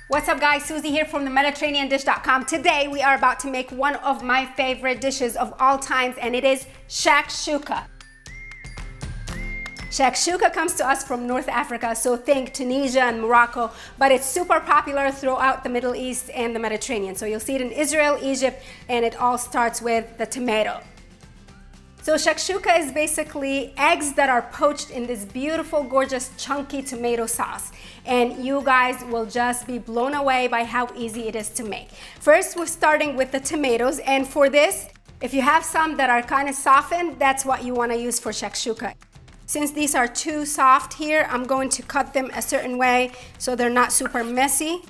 What's up guys, Susie here from the MediterraneanDish.com. Today we are about to make one of my favorite dishes of all times, and it is shakshuka. Shakshuka comes to us from North Africa, so think Tunisia and Morocco, but it's super popular throughout the Middle East and the Mediterranean. So you'll see it in Israel, Egypt, and it all starts with the tomato. So shakshuka is basically eggs that are poached in this beautiful, gorgeous, chunky tomato sauce. And you guys will just be blown away by how easy it is to make. First, we're starting with the tomatoes. And for this, if you have some that are kind of softened, that's what you want to use for shakshuka. Since these are too soft here, I'm going to cut them a certain way so they're not super messy.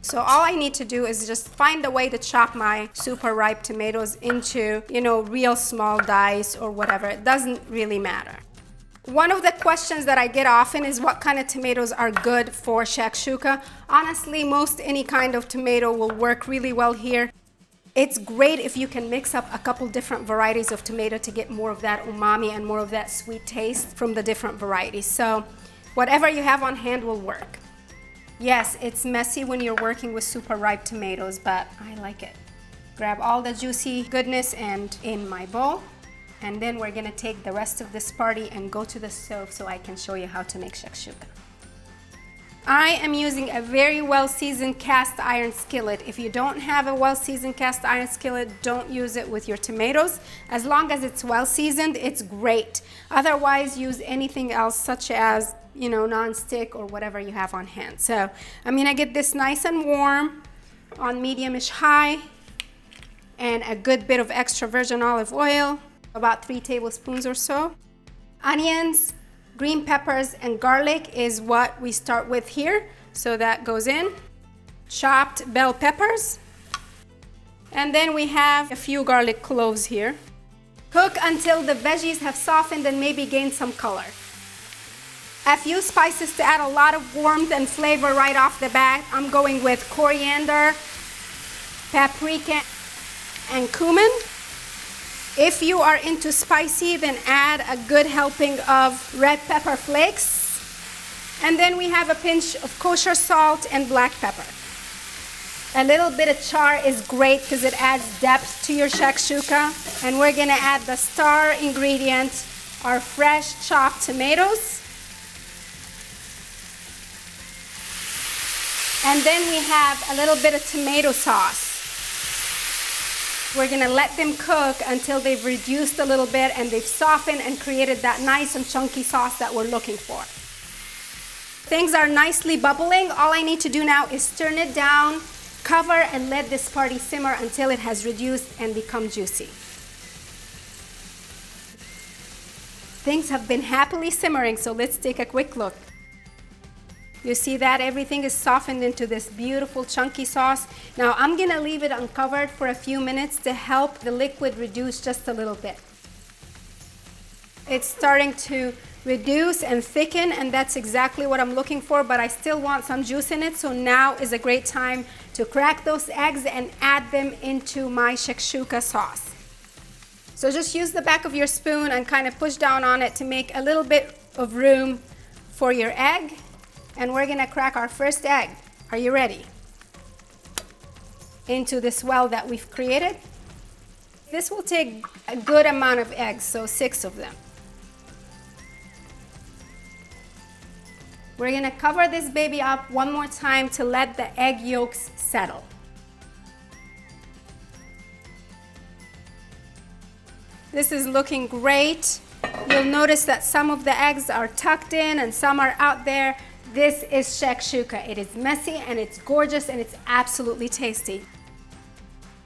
So all I need to do is just find a way to chop my super ripe tomatoes into, real small dice or whatever. It doesn't really matter. One of the questions that I get often is what kind of tomatoes are good for shakshuka. Honestly, most any kind of tomato will work really well here. It's great if you can mix up a couple different varieties of tomato to get more of that umami and more of that sweet taste from the different varieties. So whatever you have on hand will work. Yes, it's messy when you're working with super ripe tomatoes, but I like it. Grab all the juicy goodness and in my bowl. And then we're gonna take the rest of this party and go to the stove so I can show you how to make shakshuka. I am using a very well-seasoned cast iron skillet. If you don't have a well-seasoned cast iron skillet, don't use it with your tomatoes. As long as it's well-seasoned, it's great. Otherwise, use anything else such as, non-stick or whatever you have on hand. So I'm gonna get this nice and warm on medium-ish high, and a good bit of extra virgin olive oil, about 3 tablespoons or so. Onions, green peppers, and garlic is what we start with here. So that goes in. Chopped bell peppers. And then we have a few garlic cloves here. Cook until the veggies have softened and maybe gained some color. A few spices to add a lot of warmth and flavor right off the bat. I'm going with coriander, paprika, and cumin. If you are into spicy, then add a good helping of red pepper flakes. And then we have a pinch of kosher salt and black pepper. A little bit of char is great because it adds depth to your shakshuka. And we're gonna add the star ingredient, our fresh chopped tomatoes. And then we have a little bit of tomato sauce. We're gonna let them cook until they've reduced a little bit and they've softened and created that nice and chunky sauce that we're looking for. Things are nicely bubbling. All I need to do now is turn it down, cover, and let this party simmer until it has reduced and become juicy. Things have been happily simmering, so let's take a quick look. You see that everything is softened into this beautiful chunky sauce. Now I'm gonna leave it uncovered for a few minutes to help the liquid reduce just a little bit. It's starting to reduce and thicken, and that's exactly what I'm looking for, but I still want some juice in it, so now is a great time to crack those eggs and add them into my shakshuka sauce. So just use the back of your spoon and kind of push down on it to make a little bit of room for your egg. And we're gonna crack our first egg. Are you ready? Into this well that we've created. This will take a good amount of eggs, so 6 of them. We're gonna cover this baby up one more time to let the egg yolks settle. This is looking great. You'll notice that some of the eggs are tucked in and some are out there. This is shakshuka. It is messy and it's gorgeous and it's absolutely tasty.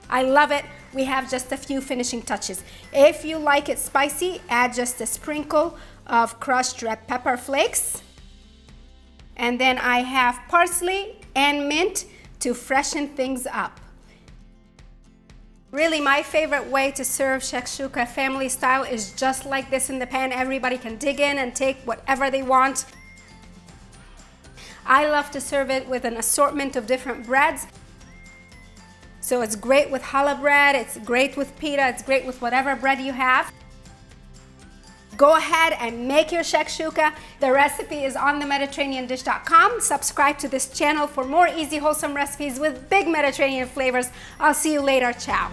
I love it. We have just a few finishing touches. If you like it spicy, add just a sprinkle of crushed red pepper flakes. And then I have parsley and mint to freshen things up. Really, my favorite way to serve shakshuka family style is just like this in the pan. Everybody can dig in and take whatever they want. I love to serve it with an assortment of different breads. So it's great with challah bread, it's great with pita, it's great with whatever bread you have. Go ahead and make your shakshuka. The recipe is on themediterraneandish.com. Subscribe to this channel for more easy, wholesome recipes with big Mediterranean flavors. I'll see you later. Ciao.